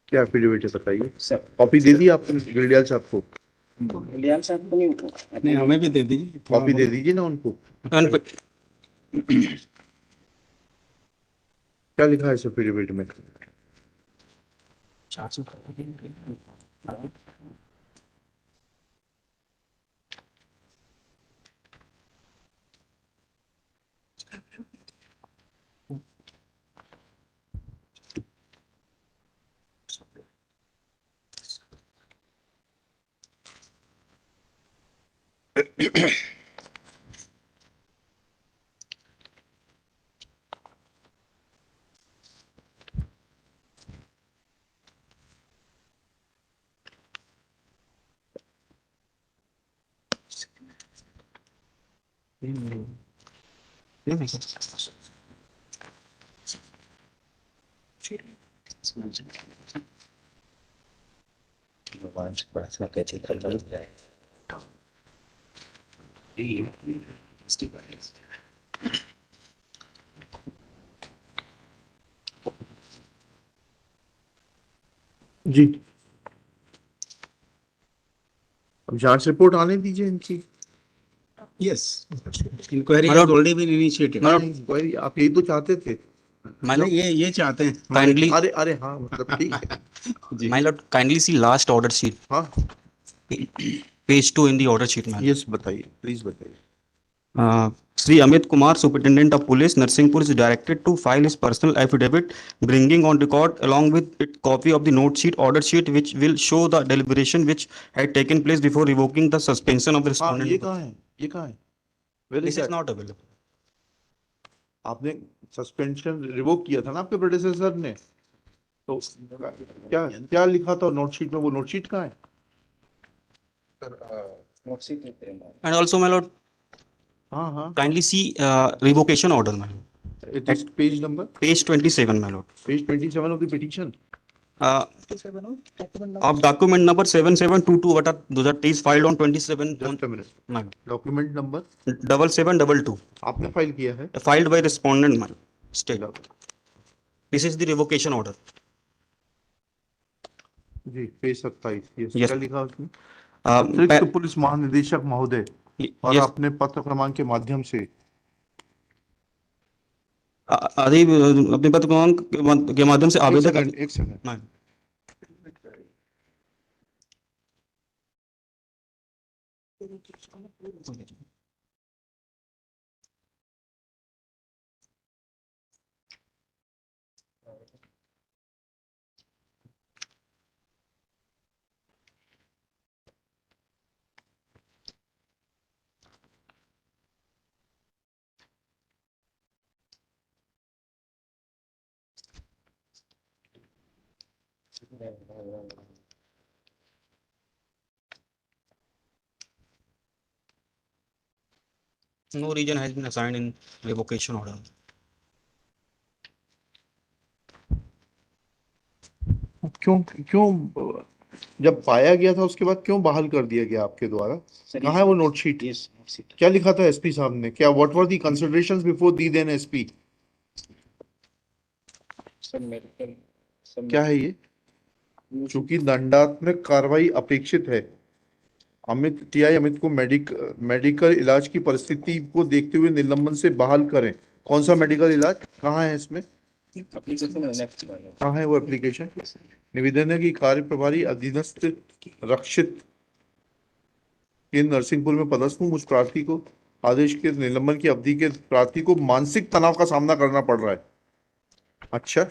क्या एफिडेविट है बताइए। सर कॉपी दे दी आपने गिलडियाल साहब को? इलियान साहब को नहीं हमें भी दे दीजिए कॉपी दे दीजिए ना उनको। क्या लिखा है इस एफिडेविट में? जी, अब जांच रिपोर्ट आने दीजिए इनकी। Yes, inquiry has already been initiated. Inquiry आप यही तो चाहते थे। मैंने ये चाहते हैं Kindly, अरे अरे हाँ, मतलब ठीक है। जी। my lord, kindly see last order sheet, हाँ, page 2 in the order sheet, man. Yes बताइए, प्लीज बताइए। Sri Amit Kumar, Superintendent of Police, Narsinghpur, is directed to file his personal affidavit, bringing on record, along with it, copy of the note sheet, order sheet, which will show the deliberation which had taken place before revoking the suspension of the हाँ, respondent. ये कहाँ है? ये कहाँ है? Where is This is that? not available. आपने suspension revoke किया था ना आपके प्रेडेसेसर ने, तो क्या क्या लिखा था नोटशीट में? वो नोटशीट कहाँ है? And also, my lord, हाँ हाँ, kindly see revocation order, my lord. it is page number Page 27, my lord. Page 27 of the petition. Uh, of document number 7722, what are those are is filed on 27 on just a minute, my lord. Document number 7722, आपने file किया है? filed by respondent, my lord. State. This is the revocation order. जी, page 27। Yes, Yes. क्या लिखा उसमें? Uh, अतिरिक्त pa- police महानिदेशक महोदय और yes. अपने पत्र क्रमांक के माध्यम से आदि अपने पत्र क्रमांक के माध्यम से एक आवेदक सेकंड, एक सेकंड। हाँ। No region has been assigned in revocation order. क्यों क्यों जब पाया गया था उसके बाद क्यों बहाल कर दिया गया आपके द्वारा? कहाँ है वो नोटशीट? क्या लिखा था एसपी साहब ने? क्या what were the considerations before the then SP? क्या है ये? चूंकि दंडात्मक कार्रवाई अपेक्षित है, अमित को मेडिकल इलाज की परिस्थिति को देखते हुए निलंबन से बहाल करें। कौन सा मेडिकल इलाज? कहाँ है इसमें? कहाँ है वो एप्लीकेशन? निवेदन है कि कार्य प्रभारी अधीनस्थ रक्षित केंद्र नरसिंहपुर में पदस्थ हूँ। मुझ प्रार्थी को आदेश के निलंबन की अवधि के प्रार्थी को मानसिक तनाव का सामना करना पड़ रहा है। अच्छा,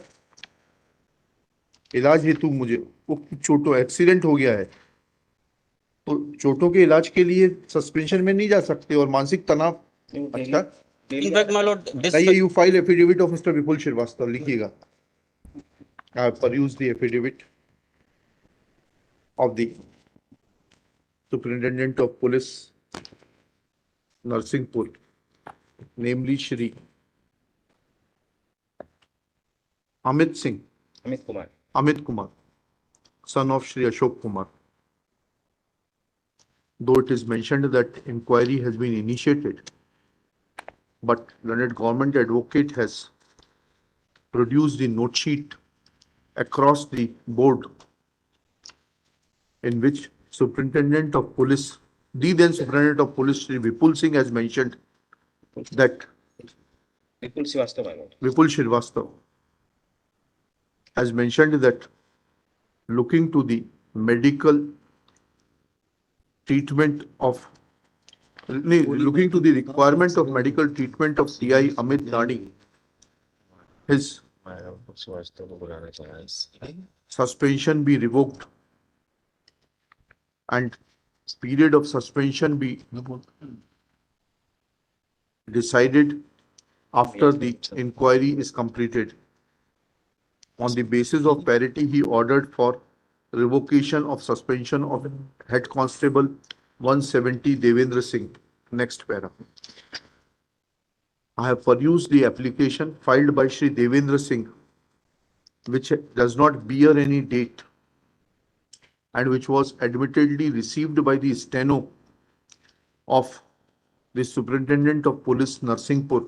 इलाज हेतु मुझे वो चोटों एक्सीडेंट हो गया है, तो चोटों के इलाज के लिए सस्पेंशन में नहीं जा सकते और मानसिक तनाव। अच्छा, In fact, my lord, this नहीं, you file affidavit of mister Vipul Srivastava, लिखिएगा। I peruse the affidavit of the superintendent of police Narsinghpur, namely Shri Amit Singh, Amit Kumar, son of Shri Ashok Kumar. Though it is mentioned that inquiry has been initiated, but learned government advocate has produced the note sheet across the board, in which Superintendent of Police, the then Superintendent of Police, Shri Vipul Singh, has mentioned that Vipul Srivastava, my lord. Vipul Srivastava has mentioned that looking to the medical treatment of looking to the requirement of medical treatment of CI Amit Dani, his suspension be revoked and period of suspension be decided after the inquiry is completed. On the basis of parity, he ordered for revocation of suspension of Head Constable 170 Devendra Singh. Next para. I have perused the application filed by Shri Devendra Singh, which does not bear any date and which was admittedly received by the steno of the Superintendent of Police Narsinghpur,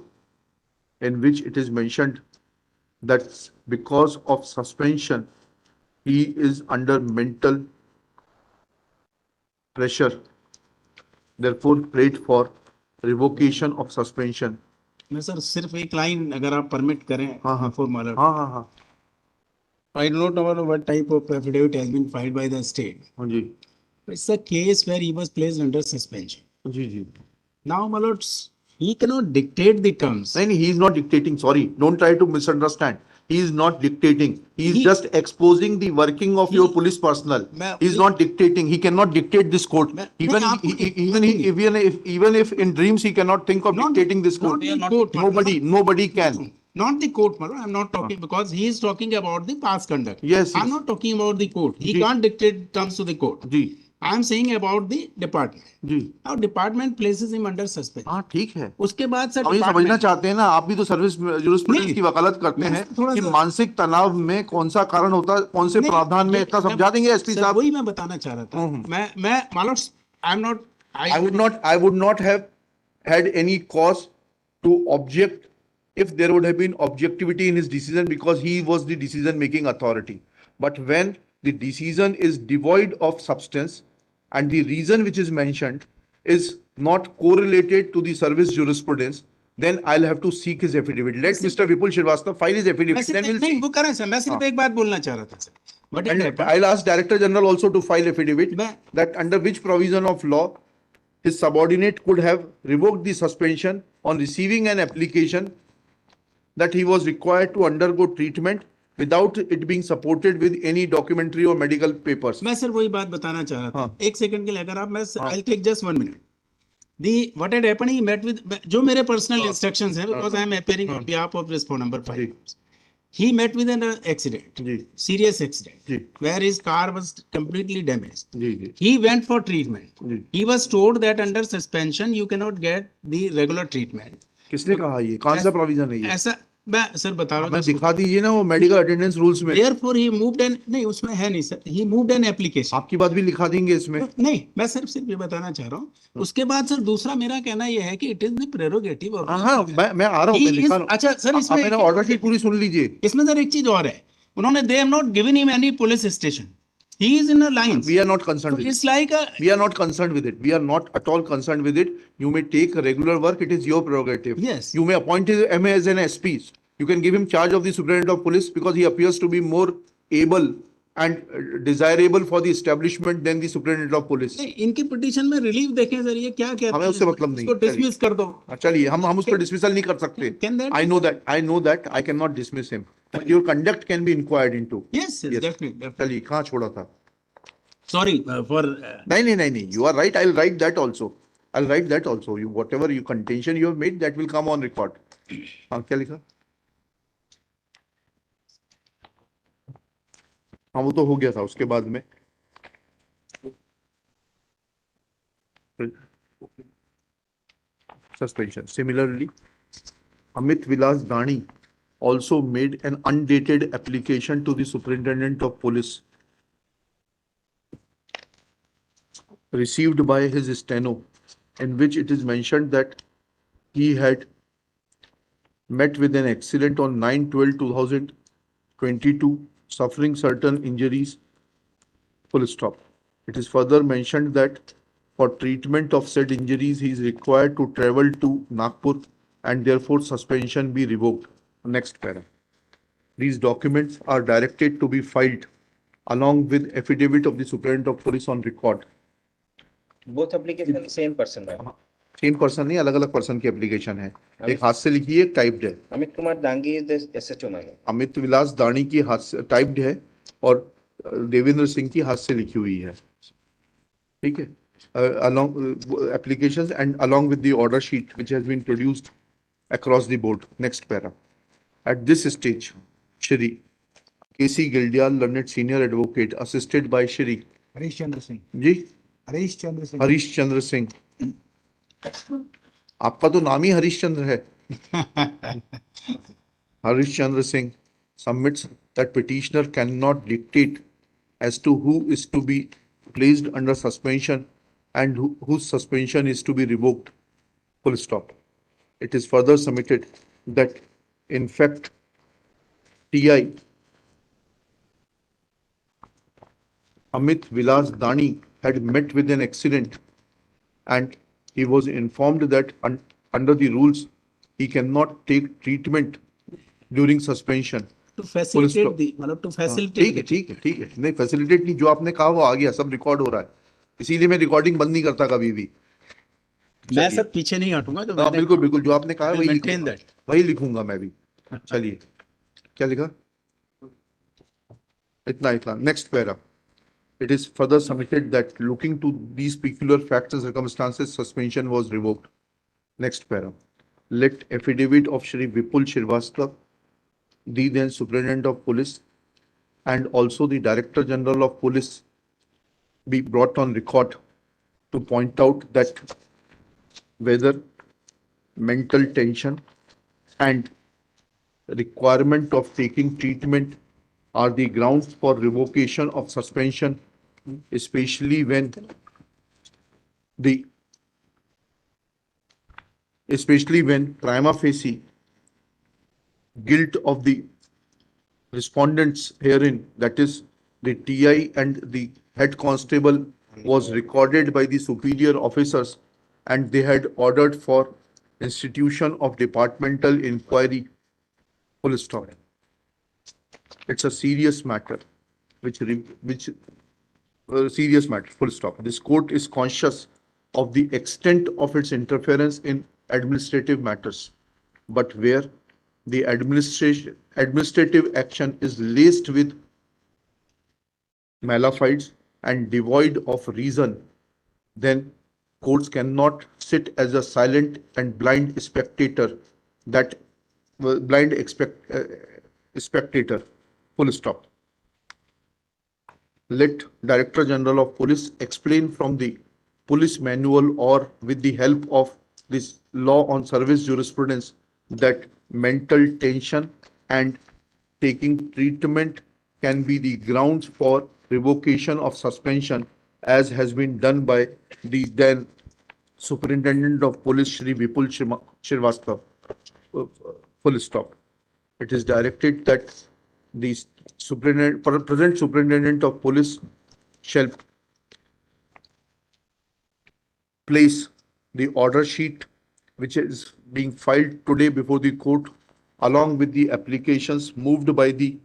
in which it is mentioned that because of suspension, he is under mental pressure, therefore prayed for revocation of suspension. मैं sir सिर्फ एक line अगर आप permit करें हाँ। for my lord. हाँ. I do not know what type of affidavit has been filed by the state. हाँ जी. It's a case where he was placed under suspension. Ji. Now, my lords, he cannot dictate the terms. No, he is not dictating. Sorry, don't try to misunderstand. He is not dictating. He is He- just exposing the working of your police personnel. He is not dictating. He cannot dictate this court. Even if in dreams he cannot think of dictating this court. Not the court. Nobody can. Not the court, my lord. I'm not talking because he is talking about the past conduct. Yes, I'm yes. not talking about the court. He Ji. can't dictate terms to the court. Ji. I'm saying about the department. Ji. Now, department places him under suspension. हाँ ठीक है. उसके बाद sir हम ये समझना department- चाहते हैं ना, आप भी तो सर्विस ज्यूरिस्प्रूडेंस नहीं, की वकालत करते मैं हैं थोड़ा कि सा- मानसिक तनाव में कौन सा कारण होता है, कौन से नहीं, प्रावधान में, ये इतना मैं- समझा देंगे एसपी सर, साहब. वही मैं बताना चाह रहा था. मैं मालूम I am not I would not have had any cause to object if there would have been objectivity in his decision, because he was the decision making authority. But when the decision is devoid of substance and the reason which is mentioned is not correlated to the service jurisprudence, then I'll have to seek his affidavit. Let Mr. Vipul Srivastava file his affidavit. Then we'll नहीं see. वो करें sir. मैं सिर्फ एक बात बोलना चाह रहा था sir. But And I'll ask Director General also to file affidavit मैं- that under which provision of law his subordinate could have revoked the suspension on receiving an application that he was required to undergo treatment without it being supported with any documentary or medical papers. मैं sir वही बात बताना चाह रहा था. हाँ. एक second के लिए अगर आप मैं I'll take just 1 minute. The what had happened, he met with जो मेरे personal instructions हैं, because I am appearing on behalf of respond number 5. Ji. He met with an accident, ji. serious accident, ji. where his car was completely damaged. Ji. He went for treatment. Ji. He was told that under suspension you cannot get the regular treatment. किसने कहा ये? कौन सा provision है ये? ऐसा मैं sir बता रहा हमें हूँ. दिखा दीजिए ना वो मेडिकल अटेंडेंस रूल्स में. Therefore he moved an नहीं उसमें है नहीं sir. He moved an application. आपकी बात भी लिखा देंगे इसमें. नहीं मैं सिर्फ ये बताना चाह रहा हूँ. उसके बाद सर दूसरा मेरा कहना यह है कि it is the prerogative of हाँ मैं आ रहा हूँ. मैं लिखा रहा हूँ. अच्छा सर आप इसमें मेरा ऑर्डर शीट पूरी सुन लीजिए. इसमें सर एक चीज और है. उन्होंने they have not given him any police station. He is in a line. We are not concerned with it. It's like a We are not concerned with it. We are not at all concerned with it. You may take regular work. It is your prerogative. Yes. You may appoint him as an SP. You can give him charge of the superintendent of police because he appears to be more able and desirable for the establishment than the superintendent of police. नहीं, इनकी petition में relief देखें sir. ये क्या कहते हमें उससे मतलब नहीं. इसको डिसमिस कर दो. चलिए हम उसको डिसमिसल नहीं कर सकते. Can that- I know that I cannot dismiss him. But your conduct can be inquired into. Yes, Yes. definitely. चलिए कहाँ छोड़ा था? Sorry for नहीं. You are right. I'll write that also. You whatever you contention you have made, that will come on record. हाँ क्या लिखा? हाँ वो तो हो गया था उसके बाद में. Suspension. Similarly, Amit Vilas Dani also made an undated application to the Superintendent of Police, received by his steno, in which it is mentioned that he had met with an accident on 9/12/2022 suffering certain injuries, full stop. It is further mentioned that for treatment of said injuries, he is required to travel to Nagpur and therefore suspension be revoked. Next para. These documents are directed to be filed along with affidavit of the Superintendent of Police on record. Both application same person है. Same person नहीं, अलग अलग person की application है. एक हाथ से लिखी है, एक टाइप्ड है. Amit Kumar Dangi is the SHO man. Amit विलास दानी की हाथ से टाइप्ड है और देवेंद्र सिंह की हाथ से लिखी हुई है. ठीक है. Along applications and along with the order sheet which has been produced across the board. Next para. At this stage, Shri KC Gildial, learned senior advocate, assisted by Shri Harish Chandra Singh. जी हरीश चंद्र सिंह. हरीश चंद्र सिंह. आपका तो नाम ही हरीश चंद्र है. Harish Chandra Singh submits that petitioner cannot dictate as to who is to be placed under suspension and whose suspension is to be revoked. Full stop. It is further submitted that in fact TI Amit Vilas Dani had met with an accident and he was informed that under the rules he cannot take treatment during suspension. To facilitate the, मतलब to facilitate. ठीक है नहीं facilitate नहीं, जो आपने कहा वो आ गया, सब रिकॉर्ड हो रहा है, इसीलिए मैं रिकॉर्डिंग बंद नहीं करता कभी भी. मैं सर पीछे नहीं हटूंगा तो हाँ बिल्कुल बिल्कुल, जो आपने कहा है वही maintain लिखूंगा. that. वही लिखूंगा मैं भी. चलिए क्या लिखा, इतना इतना. Next para. It is further submitted that looking to these peculiar facts and circumstances, suspension was revoked. Next para. Let affidavit of Shri Vipul Shrivastava, the then Superintendent of Police, and also the Director General of Police be brought on record to point out that whether mental tension and requirement of taking treatment are the grounds for revocation of suspension, especially when prima facie guilt of the respondents herein, that is the TI and the head constable, was recorded by the superior officers and they had ordered for institution of departmental inquiry. Full stop. It's a serious matter, serious matter, full stop. This court is conscious of the extent of its interference in administrative matters, but where the administrative action is laced with malafide and devoid of reason, then courts cannot sit as a silent and blind spectator, spectator. Full stop. Let Director General of Police explain from the police manual or with the help of this law on service jurisprudence that mental tension and taking treatment can be the grounds for revocation of suspension, as has been done by the then Superintendent of Police Shri Vipul Shrivastava. Full stop. It is directed that the present Superintendent of Police shall place the order sheet which is being filed today before the court along with the applications moved by the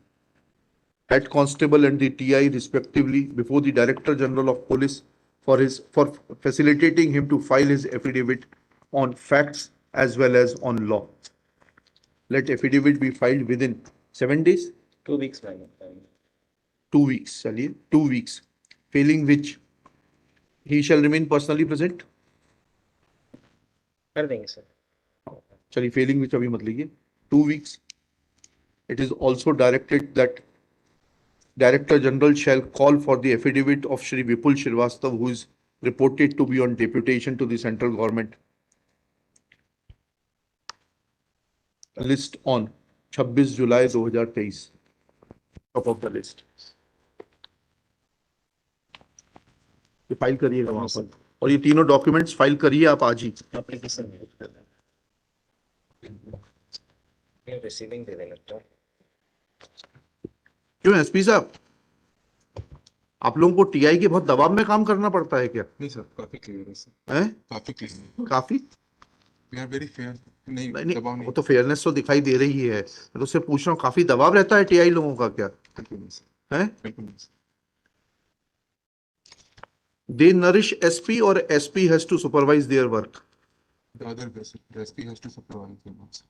head constable and the TI respectively before the Director General of Police for facilitating him to file his affidavit on facts as well as on law. Let affidavit be filed within 7 days. 2 weeks man. 2 weeks, चलिए 2 weeks. Failing which he shall remain personally present. कर देंगे sir. चलिए failing which अभी मत लीजिए. 2 weeks. It is also directed that Director General shall call for the affidavit of Shri Vipul Shrivastava, who is reported to be on deputation to the central government. List on 26 July 2023. Top of the list. ये file करिएगा वहां पर, और ये तीनों documents file करिए आप आज ही. एप्लीकेशन रिसीविंग दे देना तो. क्यों एसपी साहब, आप लोगों को टीआई के बहुत दबाव में काम करना पड़ता है क्या? नहीं सर, काफी क्लियर है सर, है काफी क्लियर। काफी? We are very fair. नहीं, नहीं दबाव वो नहीं। तो फेयरनेस तो दिखाई दे रही है, मैं तो उससे पूछ रहा हूँ काफी दबाव रहता है टीआई लोगों का क्या? बिल्कुल नहीं सर, है? बिल्कुल नहीं sir. They nourish SP or SP has to supervise their work. The other way, sir, the SP has to supervise the work, sir.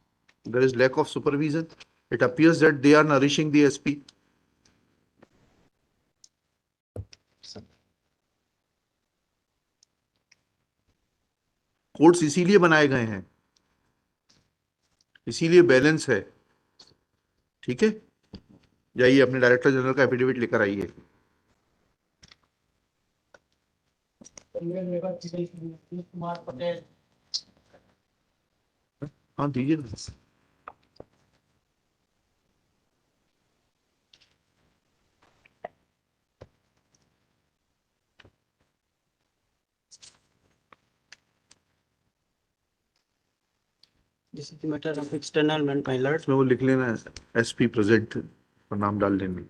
There is lack of supervision. It appears that they are nourishing the SP. Sir, courts इसीलिए बनाए गए हैं, इसीलिए balance है। ठीक है, जाइए अपने डायरेक्टर जनरल का एफिडेविट लेकर आइए। हाँ दीजिए ना। This is the matter of external my lord. इसमें वो लिख लेना एसपी प्रेजेंट और नाम डाल लेंगे।